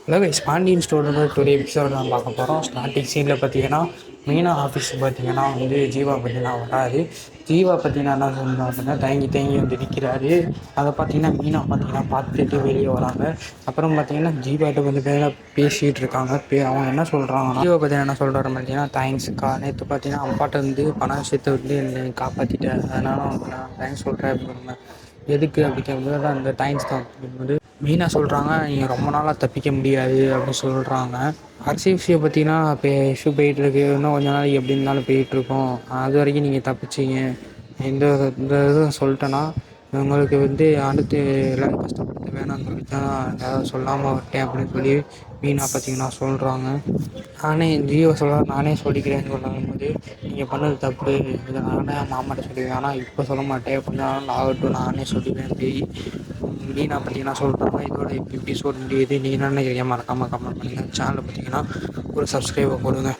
Hello guys, Pandian ஸ்டோரோட today episode தான் பார்க்க போகிறோம். ஸ்டார்டிங் சீனில் பார்த்தீங்கன்னா மீனா ஆஃபீஸ் பார்த்தீங்கன்னா ஜீவா பற்றினா வராது. ஜீவா பார்த்தீங்கன்னா என்ன சொல்கிறாங்க அப்படின்னா தயங்கி தயங்கி நிற்கிறாரு. அதை பார்த்தீங்கன்னா மீனா பார்த்தீங்கன்னா பார்த்துட்டு வெளியே வராங்க. அப்புறம் பார்த்தீங்கன்னா ஜீவாட்ட மேலே பேசிகிட்டு இருக்காங்க. அவங்க என்ன சொல்கிறாங்கன்னா ஜீவா பார்த்தீங்கன்னா என்ன சொல்கிறாரு பார்த்தீங்கன்னா, தேங்க்ஸ்க்கா, நேற்று பார்த்தீங்கன்னா அப்பாட்ட பண விஷயத்தை என்னை காப்பாற்றிட்டேன், அதனால நான் தேங்க்ஸ் சொல்கிறேன் அப்படின்னு. எதுக்கு அப்படி கேட்கும்போது அந்த தேங்க்ஸ் தான் அப்படிங்கும்போது மீனா சொல்கிறாங்க, நீங்கள் ரொம்ப நாளாக தப்பிக்க முடியாது அப்படின்னு சொல்கிறாங்க. அரசி விஷயம் பார்த்தீங்கன்னா இப்போ இஷ்யூ போயிட்டுருக்கு, இன்னும் கொஞ்ச நாளைக்கு எப்படி இருந்தாலும் போயிட்டுருக்கோம். அது வரைக்கும் நீங்கள் தப்பிச்சிங்க. இந்த இந்த இதுவும் சொல்லிட்டேன்னா உங்களுக்கு அடுத்து எல்லோரும் கஷ்டப்படுத்த வேணாம்னு சொல்லி தான் ஏதாவது சொல்லாமல் விட்டேன் அப்படின்னு சொல்லி மீனா பார்த்தீங்கன்னா சொல்கிறாங்க. நானே ஜியோ நானே சொல்லிக்கிறேன்னு சொல்லும்போது, நீங்கள் பண்ணது தப்பு, இதை நானே மாமாட்ட சொல்லுவேன், ஆனால் இப்போ சொல்ல மாட்டேன், கொஞ்ச நாள் ஆகட்டும், நானே சொல்லுவேன் போய் மீனா பார்த்தீங்கன்னா சொல்கிறாங்க. இதோட எபிசோட் முடியுது. நீங்கள் என்ன நினைக்கிறீங்க? மறக்காமல் கமெண்ட் பண்ணுங்கள். சேனலை பார்த்தீங்கன்னா ஒரு சப்ஸ்கிரைபர் போடுங்க.